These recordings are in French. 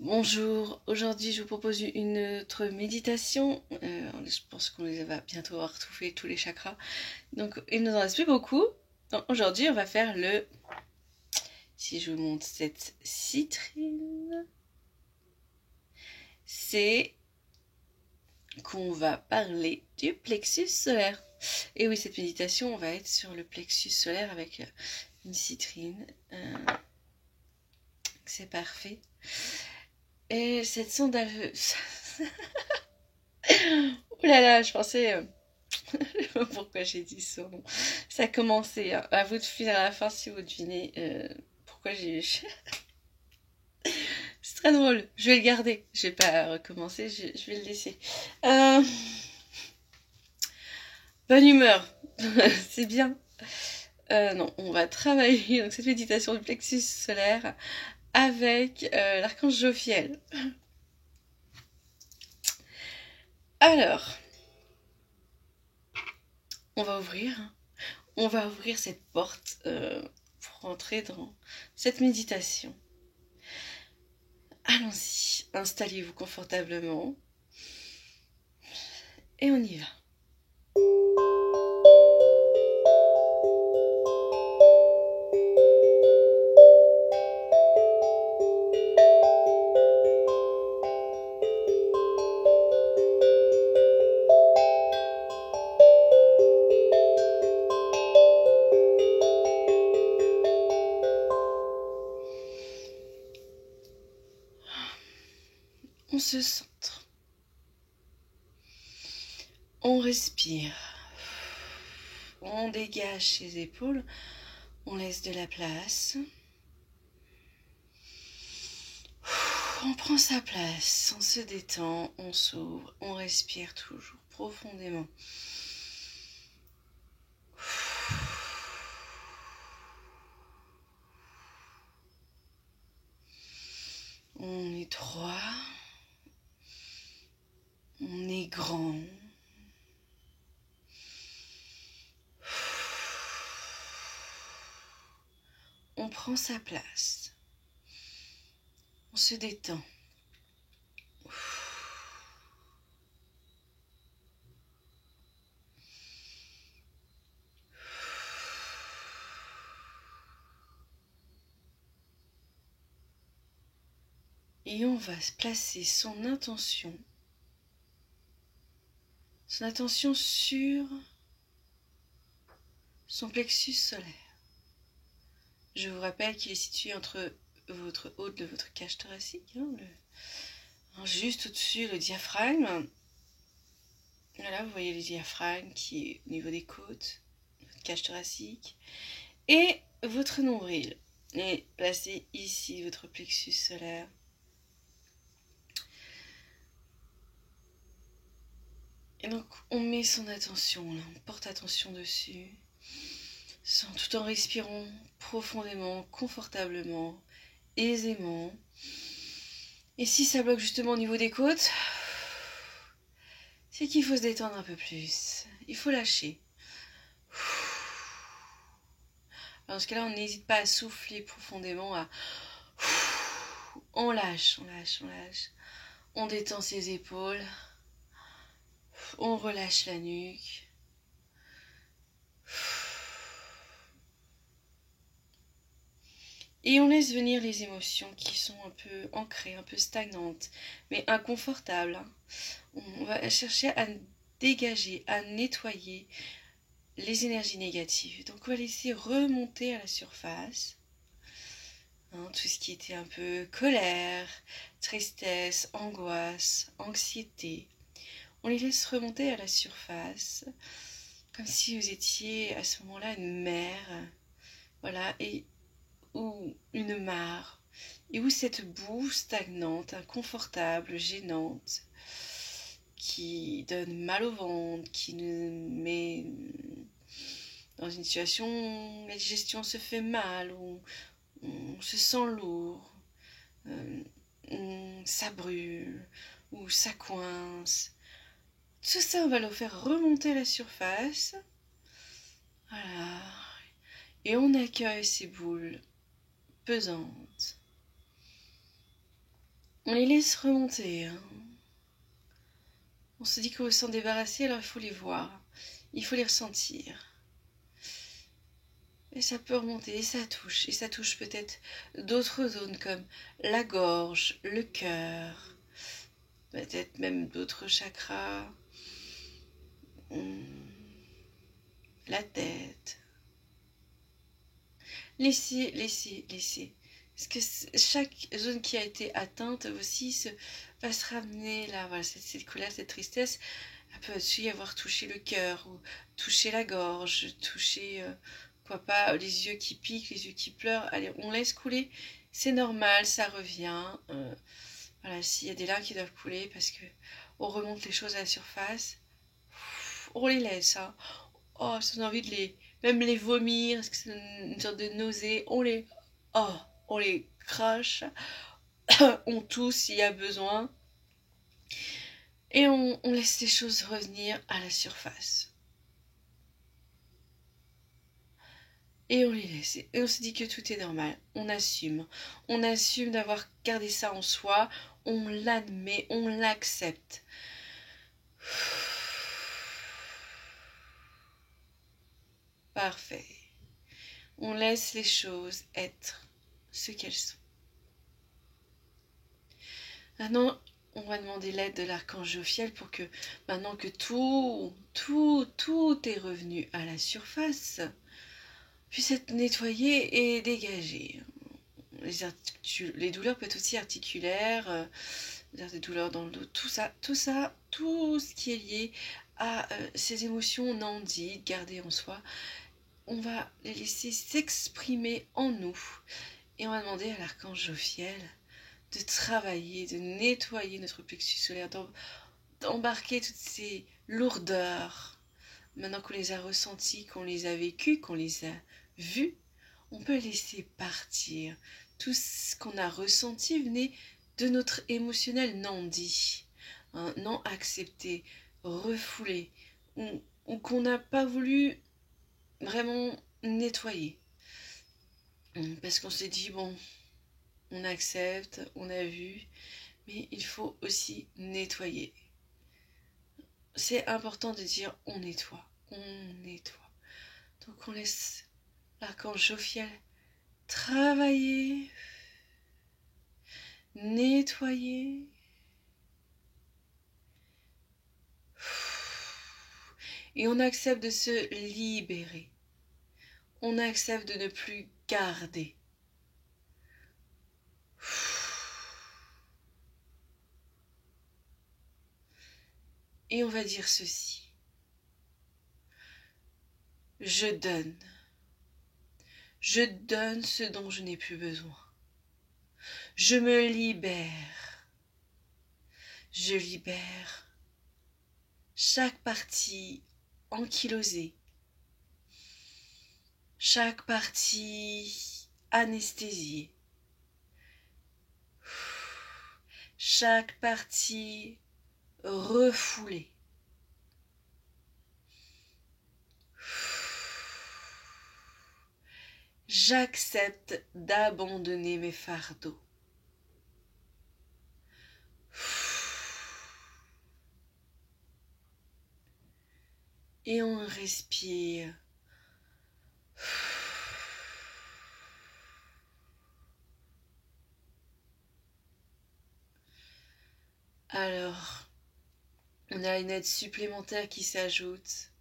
Bonjour, aujourd'hui je vous propose une autre méditation. Je pense qu'on les va bientôt avoir tout fait, tous les chakras. Donc il nous en reste plus beaucoup. Donc, aujourd'hui on va faire le... Si je vous montre cette citrine, c'est qu'on va parler du plexus solaire. Et oui, cette méditation, on va être sur le plexus solaire avec une citrine. C'est parfait. Et cette sandale... Ouh là là, je pensais... Je sais pas pourquoi j'ai dit ce nom. Ça a commencé. Hein. À vous de finir à la fin si vous devinez pourquoi j'ai eu. C'est très drôle. Je vais le garder. Je vais pas recommencer. Je vais le laisser. Bonne humeur. C'est bien. Non, on va travailler donc cette méditation du plexus solaire avec l'archange Jophiel. Alors, on va ouvrir cette porte pour entrer dans cette méditation. Allons-y, installez-vous confortablement et on y va. On se centre. On respire. On dégage ses épaules. On laisse de la place. On prend sa place. On se détend. On s'ouvre. On respire toujours profondément. On est droit. On est grand. On prend sa place. On se détend. Et on va placer son attention sur son plexus solaire. Je vous rappelle qu'il est situé entre votre haut de votre cage thoracique, juste au-dessus le diaphragme. Voilà, vous voyez le diaphragme qui est au niveau des côtes, votre cage thoracique, et votre nombril. Et placez ici votre plexus solaire. Et donc on met son attention là, on porte attention dessus, tout en respirant profondément, confortablement, aisément. Et si ça bloque justement au niveau des côtes, c'est qu'il faut se détendre un peu plus. Il faut lâcher. Alors dans ce cas-là, on n'hésite pas à souffler profondément, on lâche, on lâche, on lâche. On détend ses épaules. On relâche la nuque. Et on laisse venir les émotions qui sont un peu ancrées, un peu stagnantes, mais inconfortables. On va chercher à dégager, à nettoyer les énergies négatives. Donc on va laisser remonter à la surface tout ce qui était un peu colère, tristesse, angoisse, anxiété. On les laisse remonter à la surface, comme si vous étiez à ce moment-là une mer, voilà, ou une mare, et où cette boue stagnante, inconfortable, gênante, qui donne mal au ventre, qui nous met dans une situation où la digestion se fait mal, où on se sent lourd, ça brûle, ou ça coince. Tout ça, on va le faire remonter à la surface. Voilà. Et on accueille ces boules pesantes. On les laisse remonter. Hein. On se dit qu'on veut s'en débarrasser, alors il faut les voir. Il faut les ressentir. Et ça peut remonter, et ça touche peut-être d'autres zones comme la gorge, le cœur, peut-être même d'autres chakras, la tête. Laissez. Parce que chaque zone qui a été atteinte aussi va se ramener là. Voilà, cette colère, cette tristesse, elle peut aussi avoir touché le cœur, ou touché la gorge, touché, pourquoi pas, les yeux qui piquent, les yeux qui pleurent. Allez, on laisse couler, c'est normal, ça revient. Voilà, s'il y a des larmes qui doivent couler parce que on remonte les choses à la surface, on les laisse. Hein. Oh, ça donne envie de même les vomir, parce que c'est une sorte de nausée. On les crache, on tousse s'il y a besoin, et on laisse les choses revenir à la surface. Et on les laisse, et on se dit que tout est normal, on assume d'avoir gardé ça en soi, on l'admet, on l'accepte. Parfait. On laisse les choses être ce qu'elles sont. Maintenant, on va demander l'aide de l'archange Jophiel pour que, maintenant que tout est revenu à la surface, puisse être nettoyé et dégagé. Les douleurs peuvent être aussi articulaires, des douleurs dans le dos, tout ce qui est lié à ces émotions non dites, gardées en soi, on va les laisser s'exprimer en nous. Et on va demander à l'archange Jophiel de travailler, de nettoyer notre plexus solaire, d'embarquer toutes ces lourdeurs. Maintenant qu'on les a ressenties, qu'on les a vécues, qu'on les a vues, on peut laisser partir. Tout ce qu'on a ressenti venait de notre émotionnel non dit, hein, non accepté, refoulé, ou qu'on n'a pas voulu vraiment nettoyer. Parce qu'on s'est dit, bon, on accepte, on a vu, mais il faut aussi nettoyer. C'est important de dire on nettoie. Donc on laisse l'archange Jophiel travailler, nettoyer. Et on accepte de se libérer. On accepte de ne plus garder. Et on va dire ceci. Je donne. Je donne ce dont je n'ai plus besoin. Je me libère. Je libère chaque partie ankylosée, chaque partie anesthésiée, chaque partie refoulée. J'accepte d'abandonner mes fardeaux. Et on respire. Alors, on a une aide supplémentaire qui s'ajoute.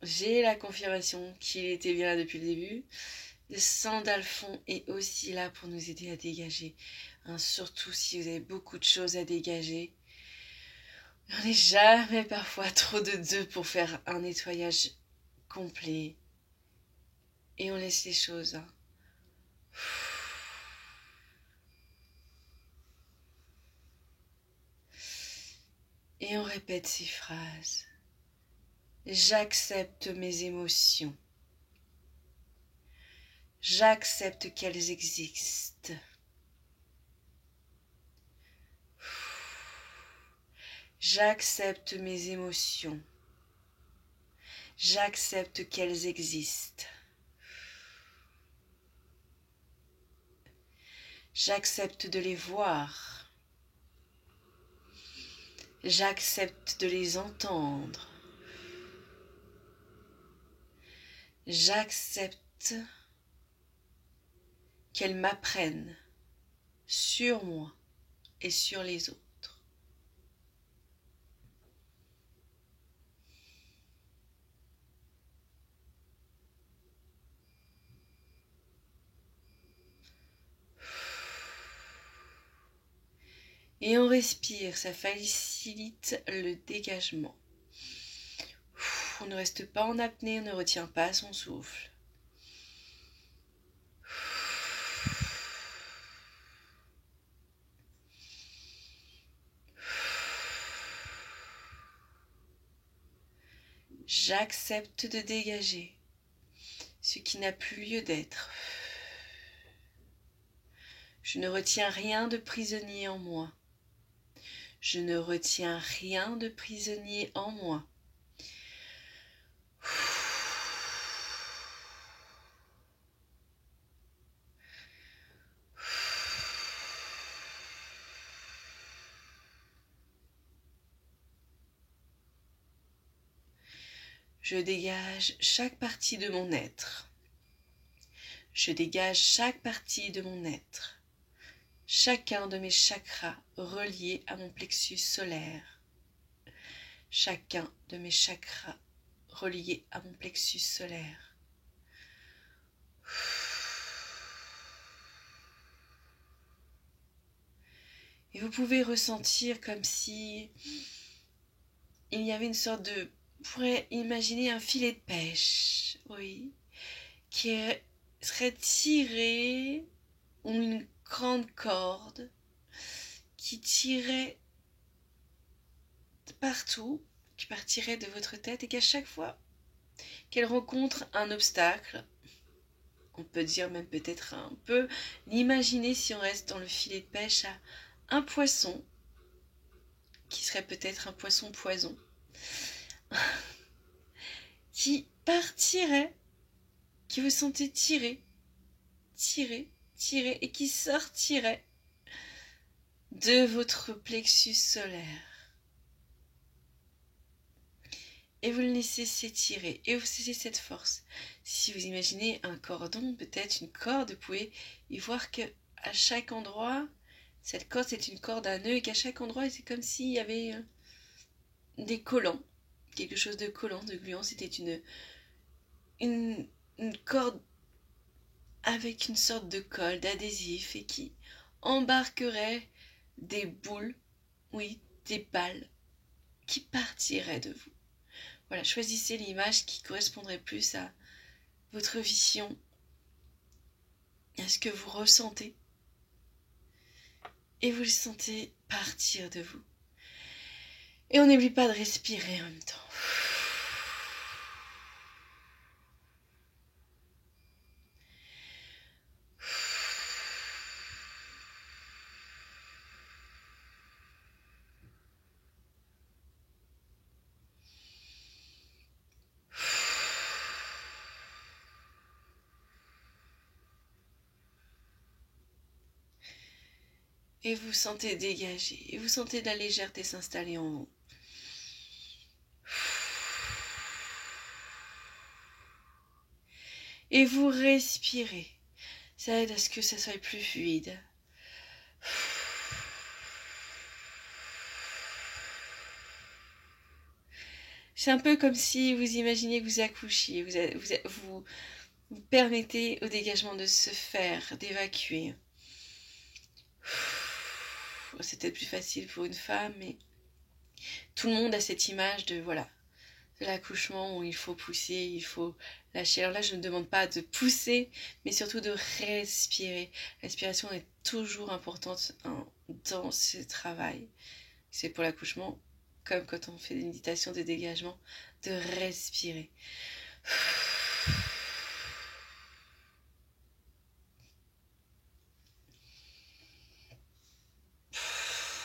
J'ai la confirmation qu'il était bien là depuis le début. Le sang d'Alphon est aussi là pour nous aider à dégager. Surtout si vous avez beaucoup de choses à dégager. On n'est jamais parfois trop de deux pour faire un nettoyage complet. Et on laisse les choses. Hein. Et on répète ces phrases. J'accepte mes émotions. J'accepte qu'elles existent. J'accepte mes émotions. J'accepte qu'elles existent. J'accepte de les voir. J'accepte de les entendre. J'accepte qu'elles m'apprennent sur moi et sur les autres. Et on respire, ça facilite le dégagement. On ne reste pas en apnée, on ne retient pas son souffle. J'accepte de dégager ce qui n'a plus lieu d'être. Je ne retiens rien de prisonnier en moi. Je ne retiens rien de prisonnier en moi. Je dégage chaque partie de mon être. Je dégage chaque partie de mon être. Chacun de mes chakras reliés à mon plexus solaire. Chacun de mes chakras reliés à mon plexus solaire. Et vous pouvez ressentir comme si il y avait une sorte de... Vous pourrez imaginer un filet de pêche, oui, qui serait tiré, ou une grande corde, qui tirait partout, qui partirait de votre tête et qu'à chaque fois qu'elle rencontre un obstacle, on peut dire même peut-être un peu, l'imaginer si on reste dans le filet de pêche à un poisson, qui serait peut-être un poisson poison, qui partirait, qui vous sentez tirer, et qui sortirait de votre plexus solaire. Et vous le laissez s'étirer, et vous saisissez cette force. Si vous imaginez un cordon, peut-être une corde, vous pouvez y voir que à chaque endroit, cette corde c'est une corde à nœud, et qu'à chaque endroit c'est comme s'il y avait des collants, quelque chose de collant, de gluant. C'était une corde avec une sorte de colle, d'adhésif, et qui embarquerait des boules, oui, des balles, qui partiraient de vous. Voilà, choisissez l'image qui correspondrait plus à votre vision, à ce que vous ressentez, et vous le sentez partir de vous. Et on n'oublie pas de respirer en même temps. Et vous sentez dégager, et vous sentez de la légèreté s'installer en vous. Et vous respirez. Ça aide à ce que ça soit plus fluide. C'est un peu comme si vous imaginiez que vous accouchiez, vous permettez au dégagement de se faire, d'évacuer. C'est peut-être plus facile pour une femme, mais tout le monde a cette image de, voilà, de l'accouchement où il faut pousser, il faut lâcher. Alors là, je ne demande pas de pousser, mais surtout de respirer. La respiration est toujours importante dans ce travail. C'est pour l'accouchement, comme quand on fait des méditations de dégagement, de respirer.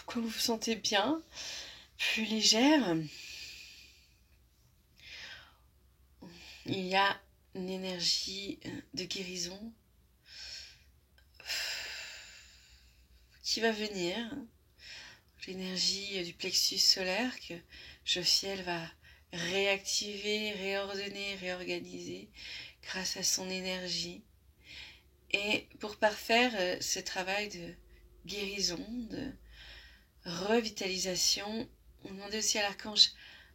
Quand vous vous sentez bien, plus légère, il y a une énergie de guérison qui va venir, l'énergie du plexus solaire que Jophiel va réactiver, réordonner, réorganiser grâce à son énergie. Et pour parfaire ce travail de guérison, de revitalisation, on demandait aussi à l'archange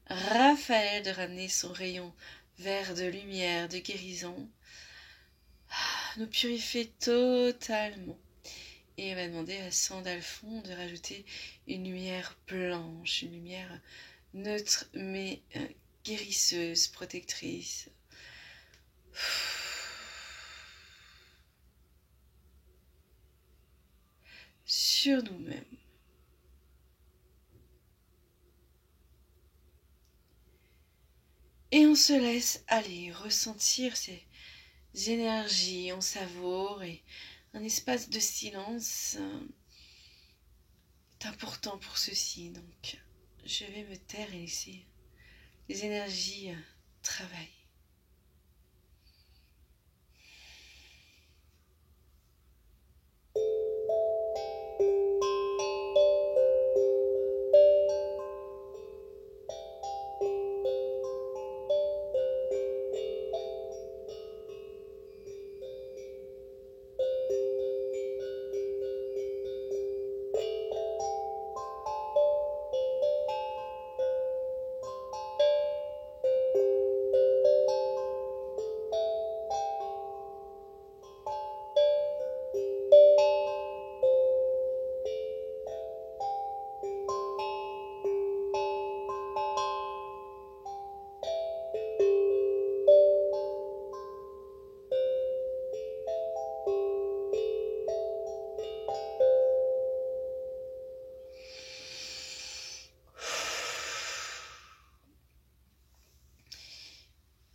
Raphaël de ramener son rayon vert de lumière, de guérison, nous purifier totalement. Et on va demander à Sandalphon de rajouter une lumière blanche, une lumière neutre mais guérisseuse, protectrice. Sur nous-mêmes. Et on se laisse aller, ressentir ces énergies, on savoure et un espace de silence est important pour ceci. Donc je vais me taire et laisser les énergies travailler.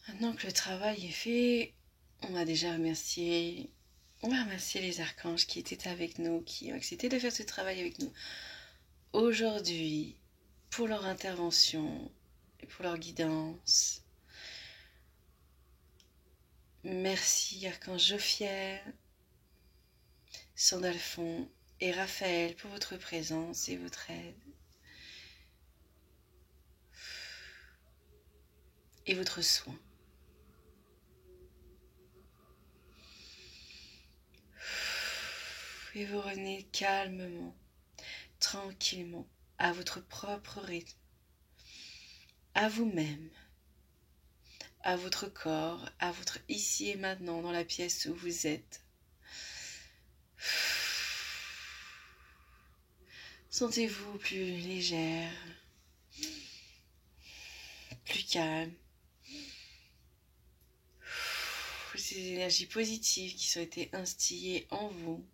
Maintenant que le travail est fait, on va remercier les archanges qui étaient avec nous, qui ont accepté de faire ce travail avec nous aujourd'hui pour leur intervention et pour leur guidance. Merci archange Jophiel, Sandalphon et Raphaël pour votre présence et votre aide. Et votre soin. Et vous revenez calmement, tranquillement, à votre propre rythme, à vous-même, à votre corps, à votre ici et maintenant dans la pièce où vous êtes. Sentez-vous plus légère, plus calme. Ces énergies positives qui ont été instillées en vous.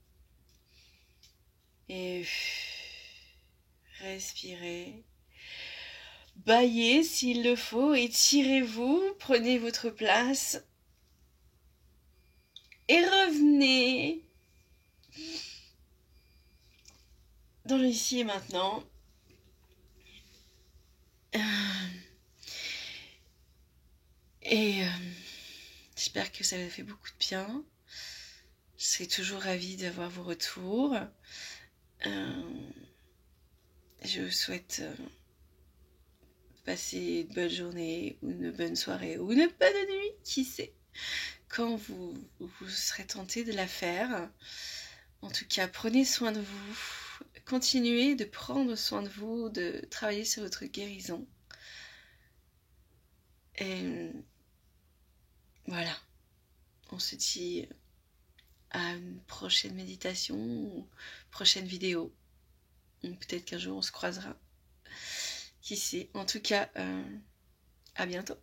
Et respirez. Baillez s'il le faut, étirez-vous, prenez votre place. Et revenez dans le ici et maintenant. Et j'espère que ça vous a fait beaucoup de bien. Je serai toujours ravie d'avoir vos retours. Je vous souhaite passer une bonne journée ou une bonne soirée ou une bonne nuit, qui sait, quand vous serez tenté de la faire. En tout cas, prenez soin de vous. Continuez de prendre soin de vous, de travailler sur votre guérison. Et voilà, on se dit à une prochaine méditation ou prochaine vidéo. Peut-être qu'un jour on se croisera. Qui sait. En tout cas, à bientôt.